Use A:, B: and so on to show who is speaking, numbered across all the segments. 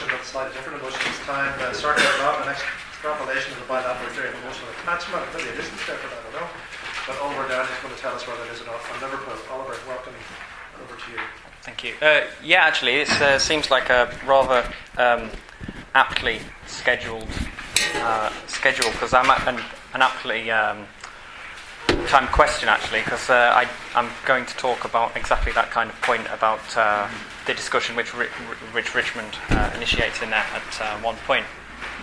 A: emotion, but slightly different emotion this time. Sartre has not an extrapolation of the bilateral theory of emotional attachment. Maybe it isn't different, I don't know. But Oliver Down is going to tell us whether it is or not from Liverpool. Oliver, welcome. Over to you.
B: Thank you. Actually, it seems like a rather aptly scheduled schedule, because I'm at an aptly timed question, actually, because I'm going to talk about exactly that kind of point about the discussion which Richmond initiates in there at one point.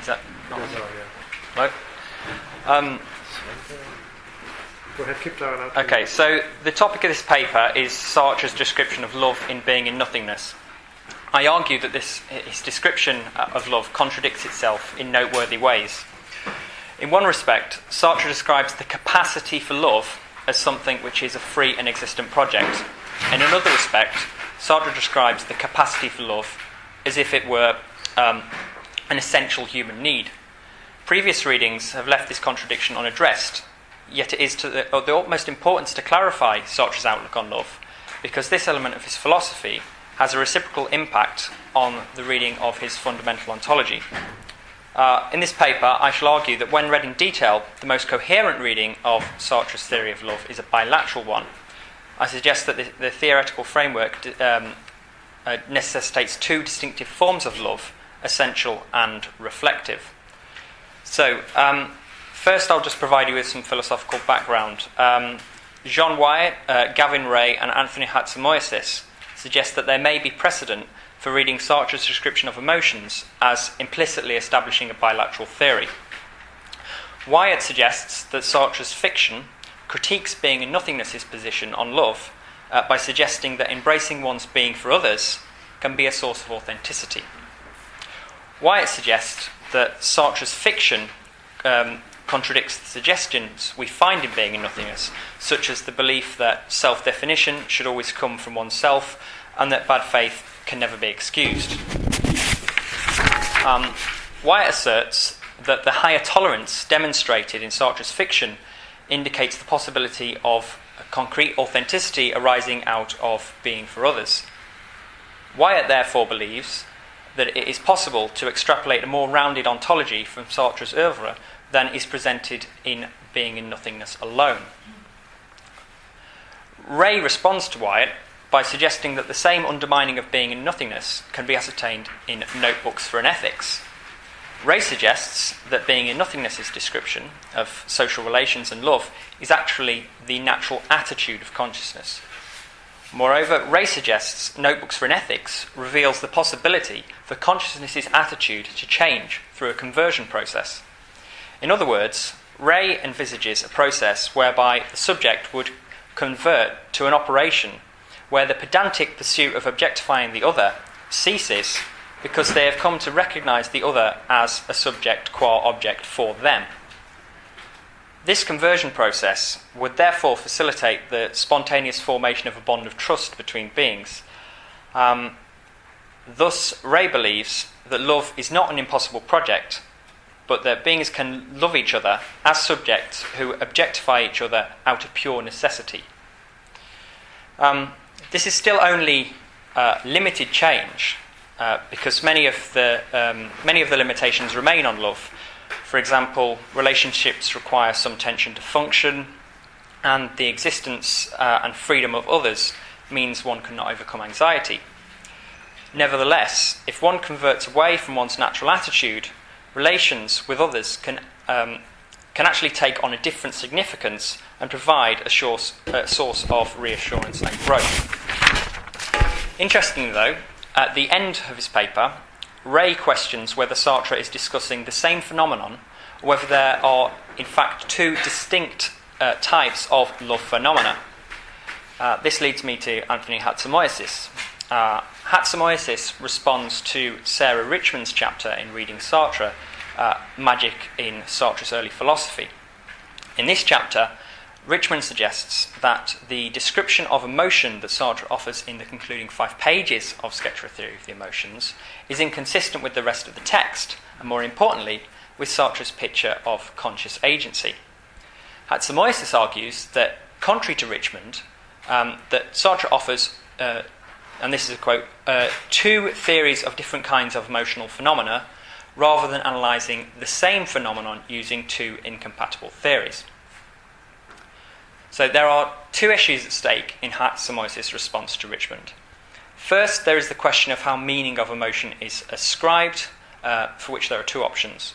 B: Is that not right?
A: Go ahead, keep going.
B: Okay, so the topic of this paper is Sartre's description of love in Being in Nothingness. I argue that his description of love contradicts itself in noteworthy ways. In one respect, Sartre describes the capacity for love as something which is a free and existent project. In another respect, Sartre describes the capacity for love as if it were an essential human need. Previous readings have left this contradiction unaddressed, yet it is of the utmost importance to clarify Sartre's outlook on love, because this element of his philosophy has a reciprocal impact on the reading of his fundamental ontology. In this paper, I shall argue that when read in detail, the most coherent reading of Sartre's theory of love is a bilateral one. I suggest that the theoretical framework necessitates two distinctive forms of love, essential and reflective. So, first I'll just provide you with some philosophical background. John Wyatt, Gavin Ray and Anthony Hatzimoisis suggest that there may be precedent for reading Sartre's description of emotions as implicitly establishing a bilateral theory. Wyatt suggests that Sartre's fiction critiques Being in Nothingness's position on love by suggesting that embracing one's being for others can be a source of authenticity. Wyatt suggests that Sartre's fiction contradicts the suggestions we find in Being in Nothingness, such as the belief that self-definition should always come from oneself and that bad faith can never be excused. Wyatt asserts that the higher tolerance demonstrated in Sartre's fiction indicates the possibility of a concrete authenticity arising out of being for others. Wyatt therefore believes that it is possible to extrapolate a more rounded ontology from Sartre's oeuvre than is presented in Being in Nothingness alone. Ray responds to Wyatt by suggesting that the same undermining of Being in Nothingness can be ascertained in Notebooks for an Ethics. Ray suggests that Being in Nothingness's description of social relations and love is actually the natural attitude of consciousness. Moreover, Ray suggests Notebooks for an Ethics reveals the possibility for consciousness's attitude to change through a conversion process. In other words, Ray envisages a process whereby the subject would convert to an operation where the pedantic pursuit of objectifying the other ceases because they have come to recognise the other as a subject qua object for them. This conversion process would therefore facilitate the spontaneous formation of a bond of trust between beings. Thus, Ray believes that love is not an impossible project, but that beings can love each other as subjects who objectify each other out of pure necessity. This is still only limited change because many of the limitations remain on love. For example, relationships require some tension to function, and the existence and freedom of others means one cannot overcome anxiety. Nevertheless, if one converts away from one's natural attitude, relations with others can actually take on a different significance and provide a source of reassurance and growth. Interestingly, though, at the end of his paper, Ray questions whether Sartre is discussing the same phenomenon, or whether there are, in fact, two distinct types of love phenomena. This leads me to Anthony Hatzimoisis. Hatzimoisis responds to Sarah Richmond's chapter in Reading Sartre, Magic in Sartre's Early Philosophy. In this chapter, Richmond suggests that the description of emotion that Sartre offers in the concluding 5 pages of Sketch for a Theory of the Emotions is inconsistent with the rest of the text, and more importantly, with Sartre's picture of conscious agency. Hatzimoisis argues that, contrary to Richmond, that Sartre offers and this is a quote, two theories of different kinds of emotional phenomena, rather than analysing the same phenomenon using two incompatible theories. So there are two issues at stake in Hatzimoysis' response to Richmond. First, there is the question of how meaning of emotion is ascribed, for which there are two options.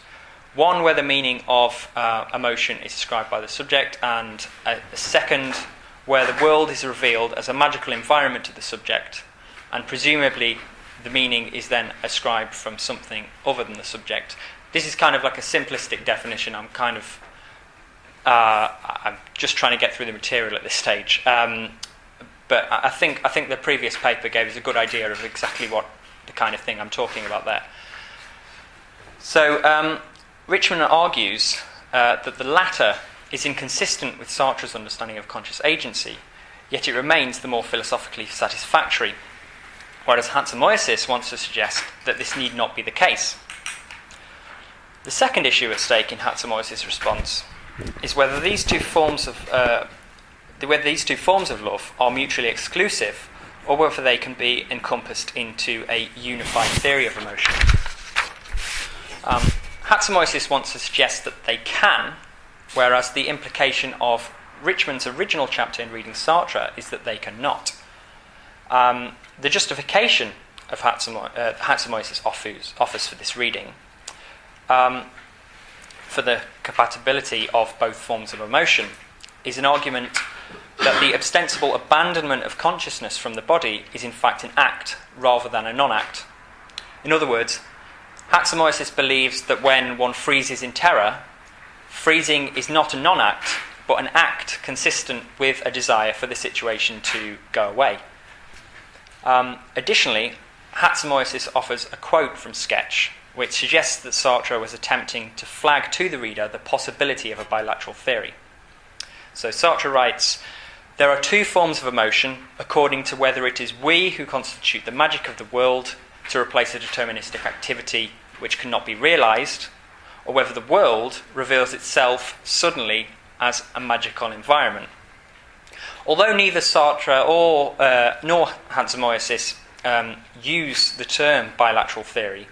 B: One, where the meaning of emotion is ascribed by the subject, and a second, where the world is revealed as a magical environment to the subject, and presumably the meaning is then ascribed from something other than the subject. This is kind of like a simplistic definition. I'm just trying to get through the material at this stage. But I think the previous paper gave us a good idea of exactly what the kind of thing I'm talking about there. So Richmond argues that the latter is inconsistent with Sartre's understanding of conscious agency, yet it remains the more philosophically satisfactory, whereas Hatzimoysis wants to suggest that this need not be the case. The second issue at stake in Hatzimoysis' response is whether these two forms of love are mutually exclusive, or whether they can be encompassed into a unified theory of emotion. Hatzimoysis wants to suggest that they can, whereas the implication of Richmond's original chapter in Reading Sartre is that they cannot. The justification of Hatzimoysis offers for this reading, for the compatibility of both forms of emotion, is an argument that the ostensible abandonment of consciousness from the body is in fact an act rather than a non-act. In other words, Hatzimoysis believes that when one freezes in terror, freezing is not a non-act, but an act consistent with a desire for the situation to go away. Additionally, Hatzimoysis offers a quote from Sketch, which suggests that Sartre was attempting to flag to the reader the possibility of a bilateral theory. So Sartre writes, "There are two forms of emotion, according to whether it is we who constitute the magic of the world to replace a deterministic activity which cannot be realised, or whether the world reveals itself suddenly as a magical environment." Although neither Sartre nor Hatzimoysis use the term bilateral theory,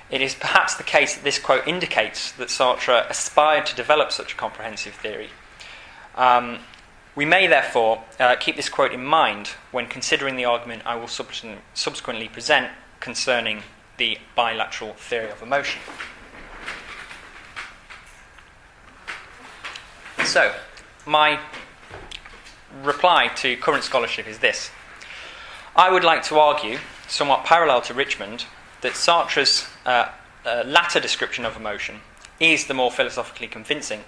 B: it is perhaps the case that this quote indicates that Sartre aspired to develop such a comprehensive theory. We may therefore keep this quote in mind when considering the argument I will subsequently present concerning the bilateral theory of emotion. So, my reply to current scholarship is this. I would like to argue, somewhat parallel to Richmond, that Sartre's latter description of emotion is the more philosophically convincing,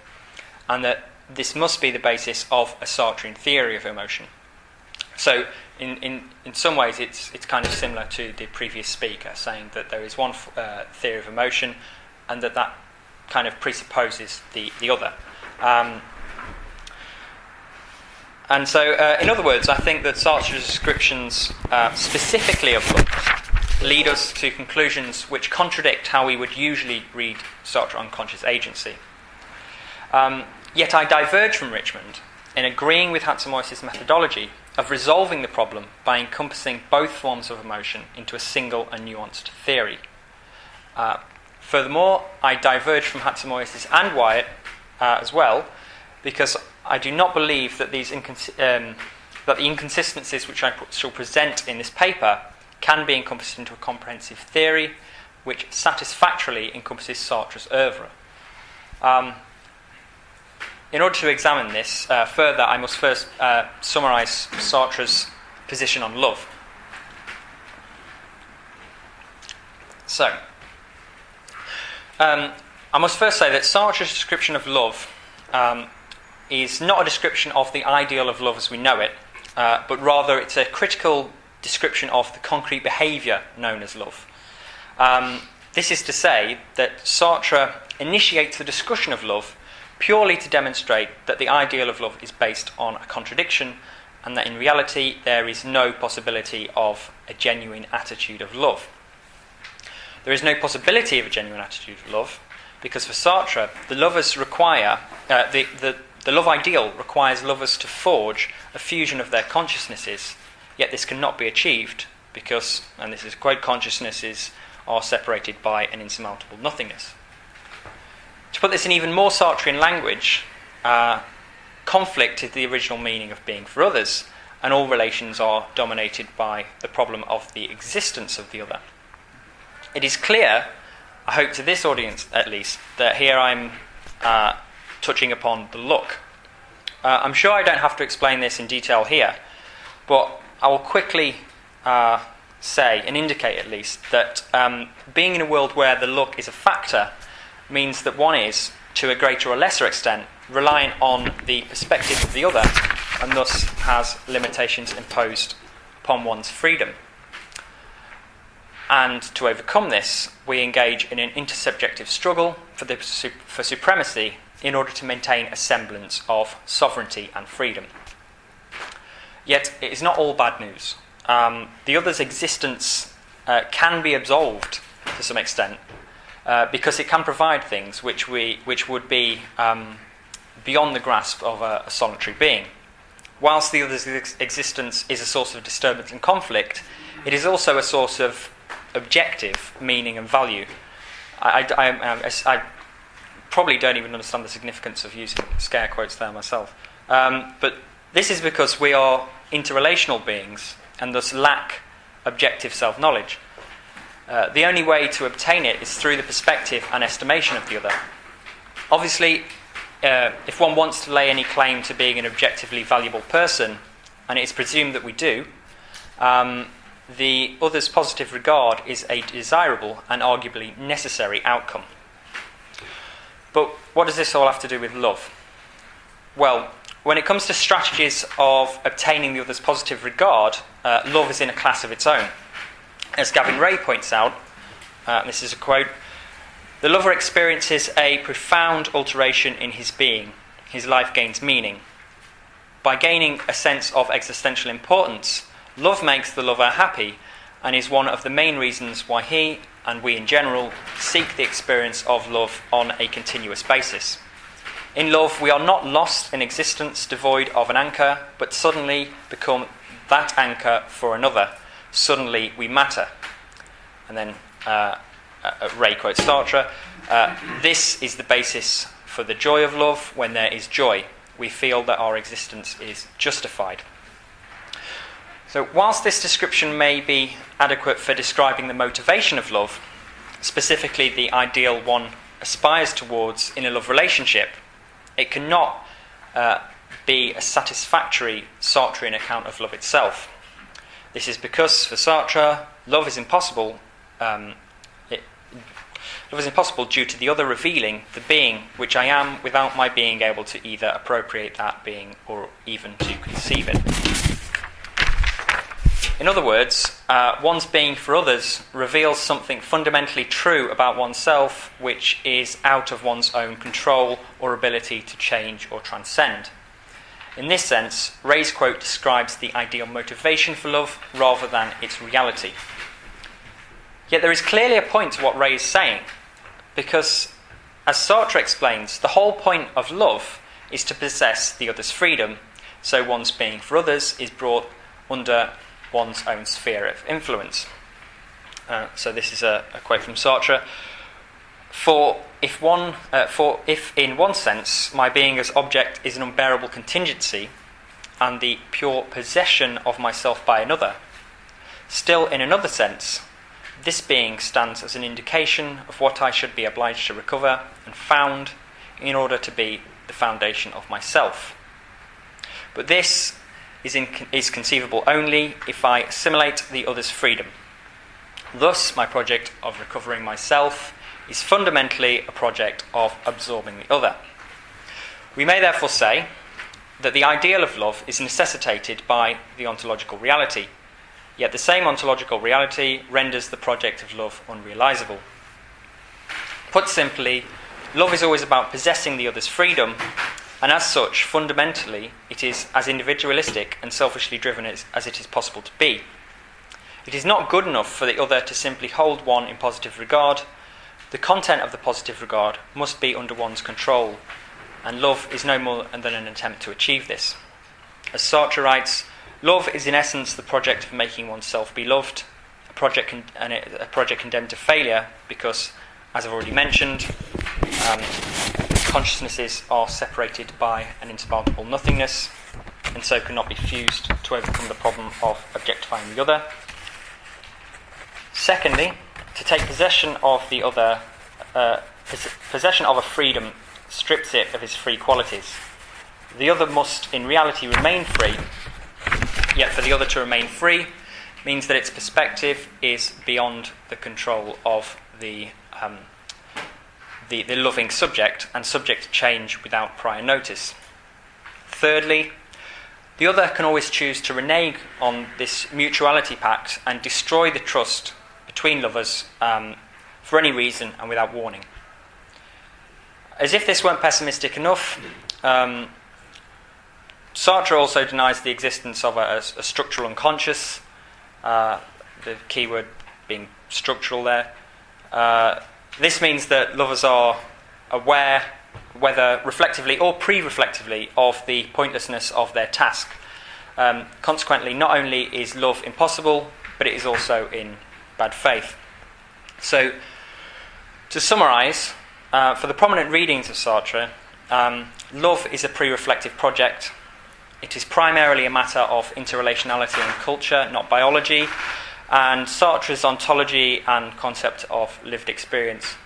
B: and that this must be the basis of a Sartrean theory of emotion. So, in some ways, it's kind of similar to the previous speaker, saying that there is one theory of emotion, and that kind of presupposes the other. And so, in other words, I think that Sartre's descriptions specifically of love lead us to conclusions which contradict how we would usually read Sartre on conscious agency. Yet I diverge from Richmond in agreeing with Hatzimoysis' methodology of resolving the problem by encompassing both forms of emotion into a single and nuanced theory. Furthermore, I diverge from Hatzimoysis and Wyatt as well, because I do not believe that that the inconsistencies which I shall present in this paper can be encompassed into a comprehensive theory which satisfactorily encompasses Sartre's oeuvre. In order to examine this further, I must first summarise Sartre's position on love. So, I must first say that Sartre's description of love is not a description of the ideal of love as we know it, but rather it's a critical description of the concrete behaviour known as love. This is to say that Sartre initiates the discussion of love purely to demonstrate that the ideal of love is based on a contradiction, and that in reality there is no possibility of a genuine attitude of love. There is no possibility of a genuine attitude of love, because for Sartre, the lovers require the love ideal requires lovers to forge a fusion of their consciousnesses, yet this cannot be achieved because, and this is a quote, consciousnesses are separated by an insurmountable nothingness. To put this in even more Sartrean language, conflict is the original meaning of being for others, and all relations are dominated by the problem of the existence of the other. It is clear, I hope to this audience at least, that here I'm touching upon the look. I'm sure I don't have to explain this in detail here, but I will quickly say and indicate at least that being in a world where the look is a factor means that one is, to a greater or lesser extent, reliant on the perspective of the other, and thus has limitations imposed upon one's freedom. And to overcome this, we engage in an intersubjective struggle for supremacy in order to maintain a semblance of sovereignty and freedom. Yet it is not all bad news. The other's existence can be absolved to some extent because it can provide things which would be beyond the grasp of a solitary being. Whilst the other's existence is a source of disturbance and conflict, it is also a source of objective meaning and value. I probably don't even understand the significance of using scare quotes there myself. But this is because we are interrelational beings and thus lack objective self-knowledge. The only way to obtain it is through the perspective and estimation of the other. Obviously, if one wants to lay any claim to being an objectively valuable person, and it is presumed that we do, the other's positive regard is a desirable and arguably necessary outcome. But what does this all have to do with love? Well, when it comes to strategies of obtaining the other's positive regard, love is in a class of its own. As Gavin Ray points out, this is a quote, "The lover experiences a profound alteration in his being. His life gains meaning. By gaining a sense of existential importance, love makes the lover happy and is one of the main reasons why he, and we in general, seek the experience of love on a continuous basis. In love, we are not lost in existence devoid of an anchor, but suddenly become that anchor for another. Suddenly we matter." And then Ray quotes Sartre, "This is the basis for the joy of love. When there is joy, we feel that our existence is justified." So whilst this description may be adequate for describing the motivation of love, specifically the ideal one aspires towards in a love relationship, it cannot be a satisfactory Sartrean account of love itself. This is because, for Sartre, love is impossible. Love is impossible due to the other revealing the being which I am without my being able to either appropriate that being or even to conceive it. In other words, one's being for others reveals something fundamentally true about oneself which is out of one's own control or ability to change or transcend. In this sense, Ray's quote describes the ideal motivation for love rather than its reality. Yet there is clearly a point to what Ray is saying, because, as Sartre explains, the whole point of love is to possess the other's freedom, so one's being for others is brought under one's own sphere of influence. So this is a quote from Sartre. For if in one sense my being as object is an unbearable contingency and the pure possession of myself by another, still in another sense this being stands as an indication of what I should be obliged to recover and found in order to be the foundation of myself. But this is conceivable only if I assimilate the other's freedom. Thus, my project of recovering myself is fundamentally a project of absorbing the other. We may therefore say that the ideal of love is necessitated by the ontological reality, yet the same ontological reality renders the project of love unrealizable. Put simply, love is always about possessing the other's freedom, and as such, fundamentally, it is as individualistic and selfishly driven as it is possible to be. It is not good enough for the other to simply hold one in positive regard. The content of the positive regard must be under one's control, and love is no more than an attempt to achieve this. As Sartre writes, Love is in essence the project of making oneself be loved, a project condemned to failure because, as I've already mentioned, consciousnesses are separated by an insurmountable nothingness, and so cannot be fused to overcome the problem of objectifying the other. Secondly, to take possession of the other, possession of a freedom strips it of its free qualities. The other must in reality remain free, yet for the other to remain free means that its perspective is beyond the control of the loving subject and subject to change without prior notice. Thirdly, the other can always choose to renege on this mutuality pact and destroy the trust between lovers for any reason and without warning. As if this weren't pessimistic enough, Sartre also denies the existence of a structural unconscious, the key word being structural there. This means that lovers are aware, whether reflectively or pre-reflectively, of the pointlessness of their task. Consequently, not only is love impossible, but it is also in bad faith. So, to summarise, for the prominent readings of Sartre, love is a pre-reflective project. It is primarily a matter of interrelationality and culture, not biology, and Sartre's ontology and concept of lived experience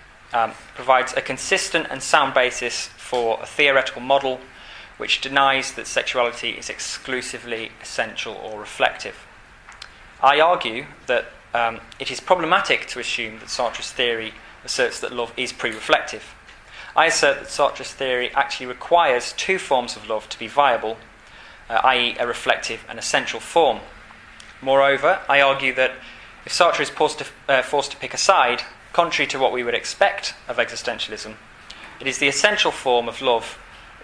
B: provides a consistent and sound basis for a theoretical model which denies that sexuality is exclusively essential or reflective. I argue that it is problematic to assume that Sartre's theory asserts that love is pre-reflective. I assert that Sartre's theory actually requires two forms of love to be viable, i.e. a reflective and essential form. Moreover, I argue that if Sartre is forced to pick a side, contrary to what we would expect of existentialism, it is the essential form of love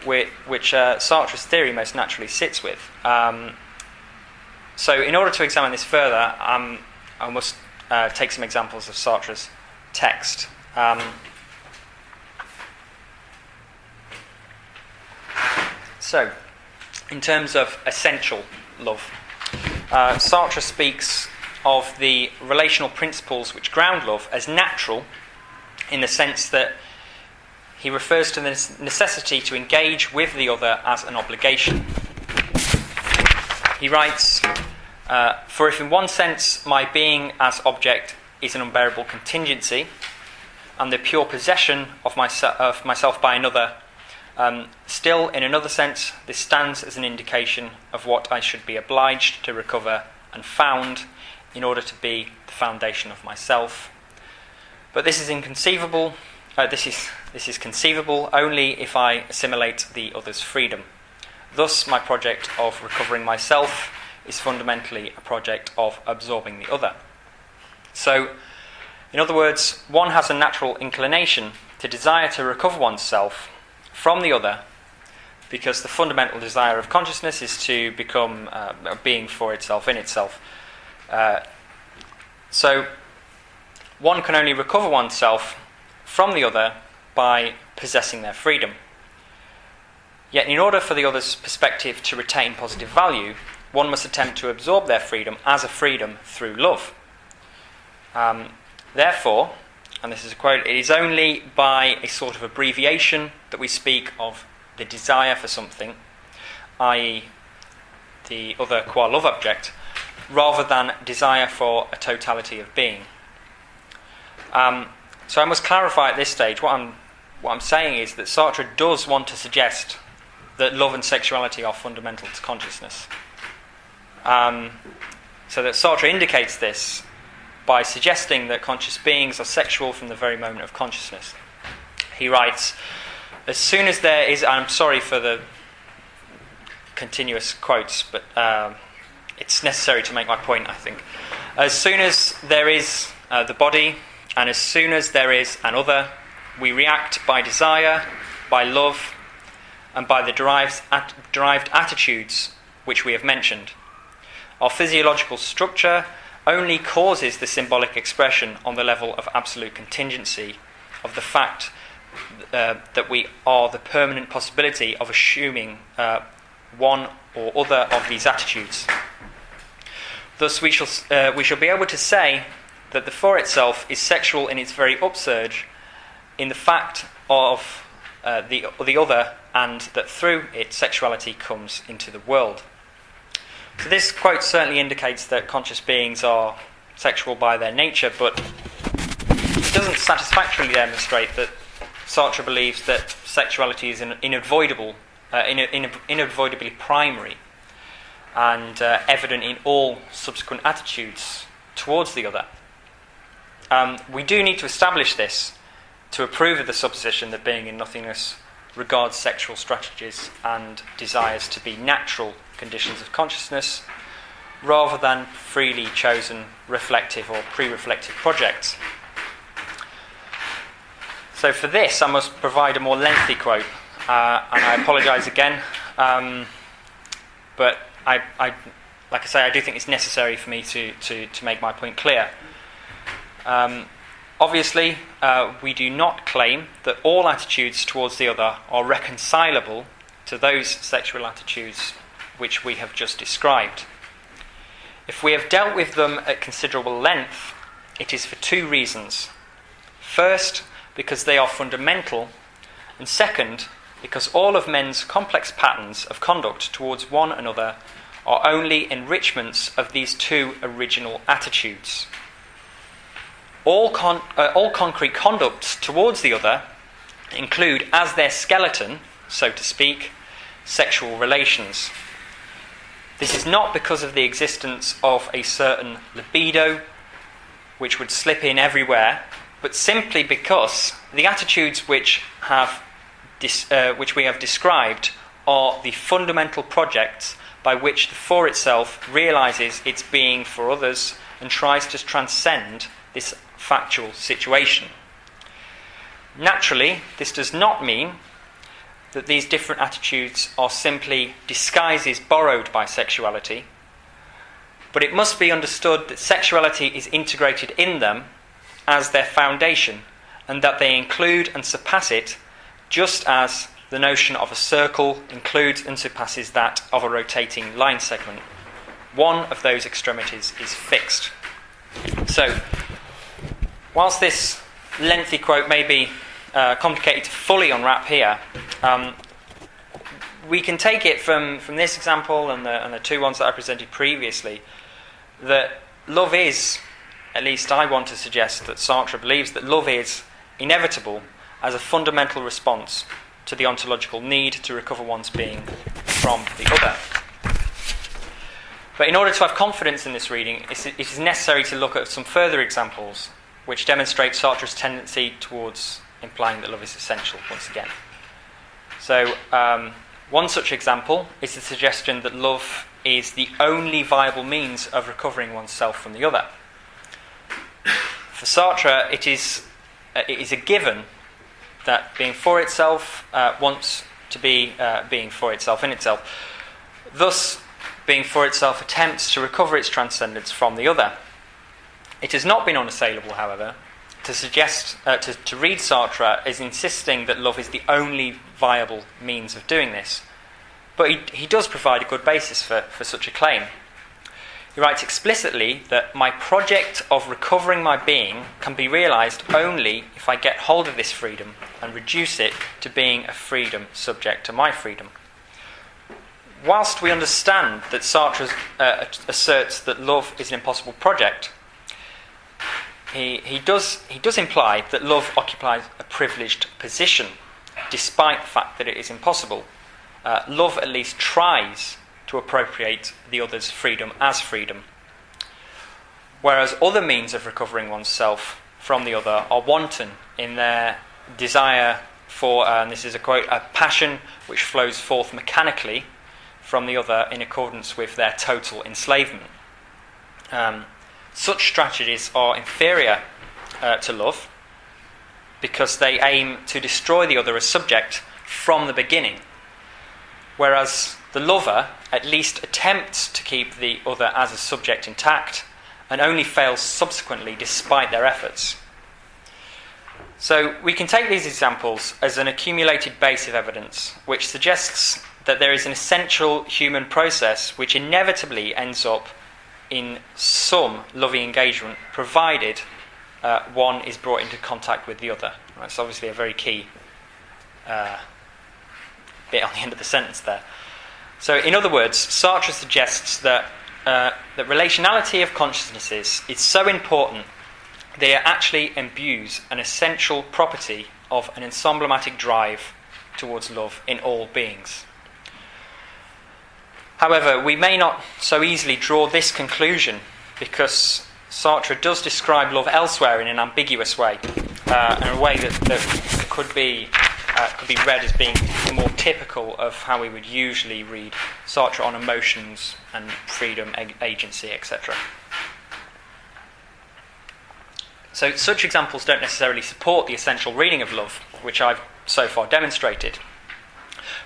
B: which Sartre's theory most naturally sits with. So in order to examine this further, I must take some examples of Sartre's text. So, in terms of essential love, Sartre speaks of the relational principles which ground love as natural, in the sense that he refers to the necessity to engage with the other as an obligation. He writes, for if in one sense my being as object is an unbearable contingency, and the pure possession of myself by another, still in another sense this stands as an indication of what I should be obliged to recover and found in order to be the foundation of myself. But this is inconceivable. This is conceivable only if I assimilate the other's freedom. Thus, my project of recovering myself is fundamentally a project of absorbing the other. So, in other words, one has a natural inclination to desire to recover oneself from the other, because the fundamental desire of consciousness is to become a being for itself, in itself. So, one can only recover oneself from the other by possessing their freedom. Yet, in order for the other's perspective to retain positive value, one must attempt to absorb their freedom as a freedom through love. Therefore, and this is a quote, it is only by a sort of abbreviation that we speak of the desire for something, i.e. the other qua love object, rather than desire for a totality of being. So I must clarify at this stage, what I'm saying is that Sartre does want to suggest that love and sexuality are fundamental to consciousness. So that Sartre indicates this by suggesting that conscious beings are sexual from the very moment of consciousness. He writes, as soon as there is, and I'm sorry for the continuous quotes, but it's necessary to make my point, I think. As soon as there is the body, and as soon as there is an other, we react by desire, by love, and by the derived attitudes which we have mentioned. Our physiological structure only causes the symbolic expression on the level of absolute contingency of the fact that we are the permanent possibility of assuming one or other of these attitudes. thus we shall be able to say that the for itself is sexual in its very upsurge, in the fact of the other, and that through it sexuality comes into the world. So this quote certainly indicates that conscious beings are sexual by their nature, but it doesn't satisfactorily demonstrate that Sartre believes that sexuality is inadvoidably primary and evident in all subsequent attitudes towards the other. We do need to establish this to approve of the supposition that being in nothingness regards sexual strategies and desires to be natural conditions of consciousness rather than freely chosen reflective or pre-reflective projects. So for this I must provide a more lengthy quote, and I apologise again, but I like I say, I do think it's necessary for me to make my point clear. Obviously, we do not claim that all attitudes towards the other are reconcilable to those sexual attitudes which we have just described. If we have dealt with them at considerable length, it is for two reasons. First, because they are fundamental, and second, because all of men's complex patterns of conduct towards one another are only enrichments of these two original attitudes. All concrete conducts towards the other include, as their skeleton, so to speak, sexual relations. This is not because of the existence of a certain libido, which would slip in everywhere, but simply because the attitudes which we have described are the fundamental projects by which the for itself realises its being for others and tries to transcend this factual situation. Naturally, this does not mean that these different attitudes are simply disguises borrowed by sexuality, but it must be understood that sexuality is integrated in them as their foundation, and that they include and surpass it, just as the notion of a circle includes and surpasses that of a rotating line segment. One of those extremities is fixed. So, whilst this lengthy quote may be complicated to fully unwrap here, we can take it from this example and the two ones that I presented previously, that love is, at least I want to suggest that Sartre believes that love is inevitable as a fundamental response to the ontological need to recover one's being from the other. But in order to have confidence in this reading, it is necessary to look at some further examples which demonstrate Sartre's tendency towards implying that love is essential once again. So, one such example is the suggestion that love is the only viable means of recovering oneself from the other. For Sartre, it is a given that being for itself wants to be being for itself in itself. Thus, being for itself attempts to recover its transcendence from the other. It has not been unassailable, however, to suggest to read Sartre as insisting that love is the only viable means of doing this. But he does provide a good basis for such a claim. He writes explicitly that my project of recovering my being can be realised only if I get hold of this freedom and reduce it to being a freedom subject to my freedom. Whilst we understand that Sartre asserts that love is an impossible project, he does imply that love occupies a privileged position, despite the fact that it is impossible. Love at least tries to appropriate the other's freedom as freedom, whereas other means of recovering oneself from the other are wanton in their desire for, and this is a quote, a passion which flows forth mechanically from the other in accordance with their total enslavement. Such strategies are inferior to love because they aim to destroy the other as subject from the beginning, whereas the lover at least attempts to keep the other as a subject intact and only fails subsequently despite their efforts. So we can take these examples as an accumulated base of evidence which suggests that there is an essential human process which inevitably ends up in some loving engagement, provided one is brought into contact with the other. That's obviously a very key bit on the end of the sentence there. So, in other words, Sartre suggests that the relationality of consciousnesses is so important that it actually imbues an essential property of an ensemblematic drive towards love in all beings. However, we may not so easily draw this conclusion, because Sartre does describe love elsewhere in an ambiguous way, in a way that could be read as being more typical of how we would usually read Sartre on emotions and freedom, agency, etc. So such examples don't necessarily support the essential reading of love, which I've so far demonstrated.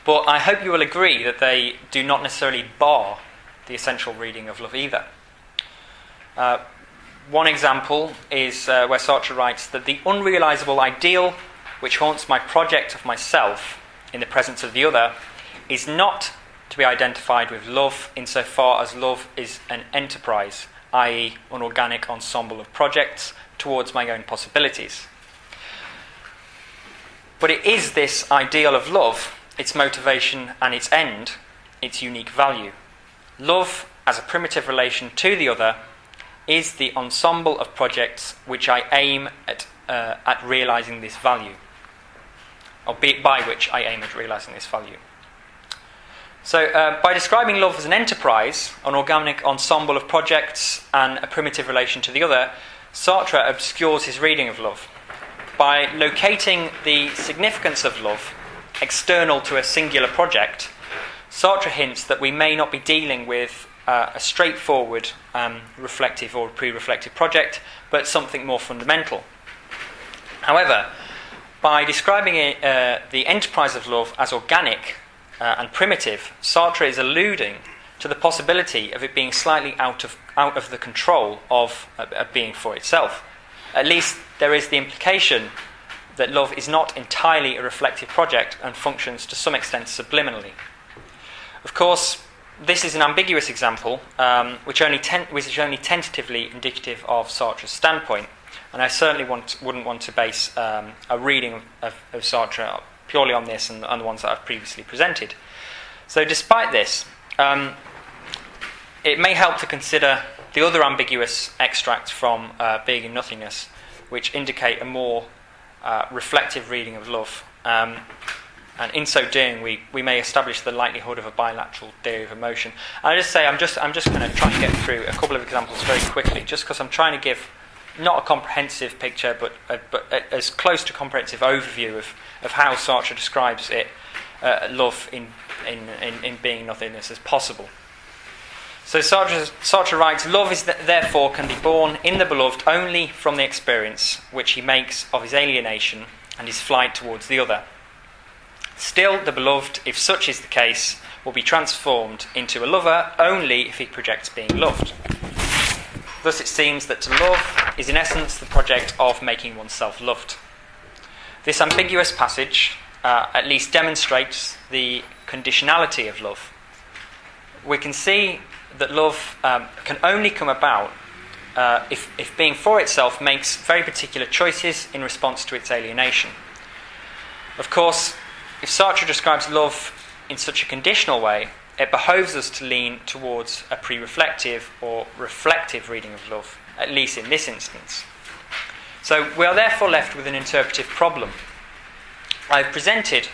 B: But I hope you will agree that they do not necessarily bar the essential reading of love either. One example is where Sartre writes that the unrealisable ideal which haunts my project of myself in the presence of the other is not to be identified with love insofar as love is an enterprise, i.e. an organic ensemble of projects towards my own possibilities. But it is this ideal of love, its motivation and its end, its unique value. Love, as a primitive relation to the other, is the ensemble of projects which I aim at realising this value, or by which I aim at realising this value. So, by describing love as an enterprise, an organic ensemble of projects, and a primitive relation to the other, Sartre obscures his reading of love. By locating the significance of love external to a singular project, Sartre hints that we may not be dealing with a straightforward reflective or pre-reflective project, but something more fundamental. However, by describing the enterprise of love as organic and primitive, Sartre is alluding to the possibility of it being slightly out of the control of a being for itself. At least there is the implication that love is not entirely a reflective project and functions to some extent subliminally. Of course, this is an ambiguous example, which is only tentatively indicative of Sartre's standpoint, and I certainly wouldn't want to base a reading of Sartre purely on this and the ones that I've previously presented. So despite this, it may help to consider the other ambiguous extracts from Being in Nothingness, which indicate a more reflective reading of love. And in so doing, we may establish the likelihood of a bilateral theory of emotion. And I just say I'm just going to try and get through a couple of examples very quickly, just because I'm trying to give not a comprehensive picture, but as close to comprehensive overview of how Sartre describes it, love in Being Nothingness as possible. So Sartre writes, love is therefore can be born in the beloved only from the experience which he makes of his alienation and his flight towards the other. Still, the beloved, if such is the case, will be transformed into a lover only if he projects being loved. Thus it seems that to love is in essence the project of making oneself loved. This ambiguous passage at least demonstrates the conditionality of love. We can see that love can only come about if being for itself makes very particular choices in response to its alienation. Of course, if Sartre describes love in such a conditional way, it behoves us to lean towards a pre-reflective or reflective reading of love, at least in this instance. So we are therefore left with an interpretive problem. I've presented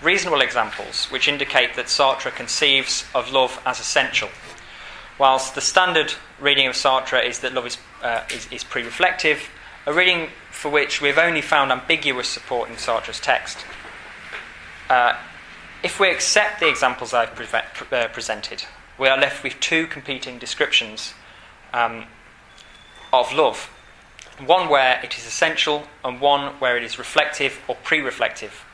B: reasonable examples which indicate that Sartre conceives of love as essential, whilst the standard reading of Sartre is that love is pre-reflective, a reading for which we've only found ambiguous support in Sartre's text. If we accept the examples I've presented, we are left with two competing descriptions of love. One where it is essential and one where it is reflective or pre-reflective.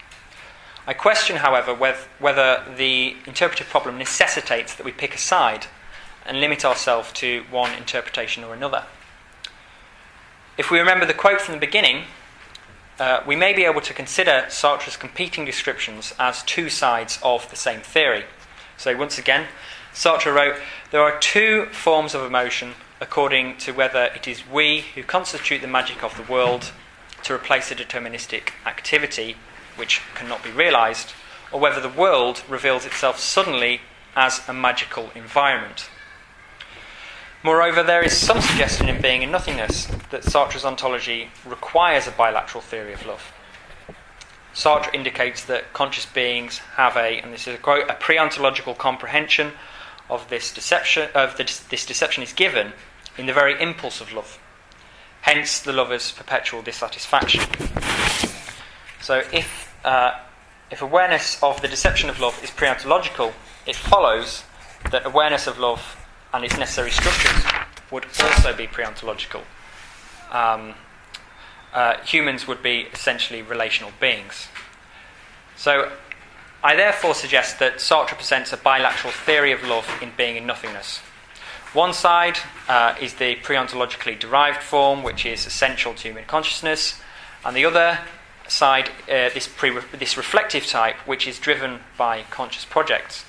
B: I question, however, whether the interpretive problem necessitates that we pick a side and limit ourselves to one interpretation or another. If we remember the quote from the beginning, we may be able to consider Sartre's competing descriptions as two sides of the same theory. So once again, Sartre wrote, "There are two forms of emotion according to whether it is we who constitute the magic of the world to replace a deterministic activity which cannot be realised, or whether the world reveals itself suddenly as a magical environment." Moreover, there is some suggestion in Being and Nothingness that Sartre's ontology requires a bilateral theory of love. Sartre indicates that conscious beings have and this is a quote, "a pre-ontological comprehension of this deception. This deception is given in the very impulse of love. Hence, the lover's perpetual dissatisfaction." So, if awareness of the deception of love is pre-ontological, it follows that awareness of love and its necessary structures would also be pre-ontological. Humans would be essentially relational beings. So, I therefore suggest that Sartre presents a bilateral theory of love in Being and Nothingness. One side is the pre-ontologically derived form, which is essential to human consciousness, and the other side, this reflective type, which is driven by conscious projects.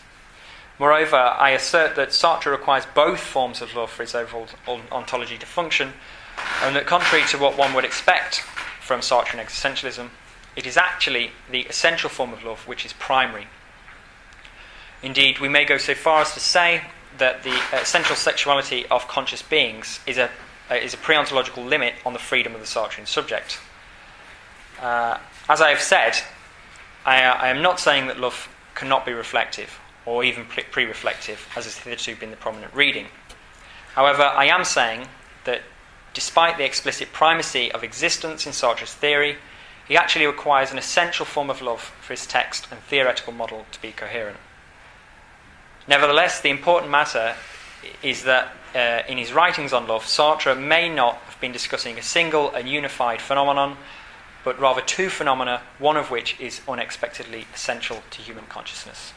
B: Moreover, I assert that Sartre requires both forms of love for his overall ontology to function, and that contrary to what one would expect from Sartrean existentialism, it is actually the essential form of love which is primary. Indeed, we may go so far as to say that the essential sexuality of conscious beings is a pre-ontological limit on the freedom of the Sartrean subject. As I have said, I am not saying that love cannot be reflective, or even pre-reflective, as has hitherto been the prominent reading. However, I am saying that despite the explicit primacy of existence in Sartre's theory, he actually requires an essential form of love for his text and theoretical model to be coherent. Nevertheless, the important matter is that in his writings on love, Sartre may not have been discussing a single and unified phenomenon, but rather two phenomena, one of which is unexpectedly essential to human consciousness.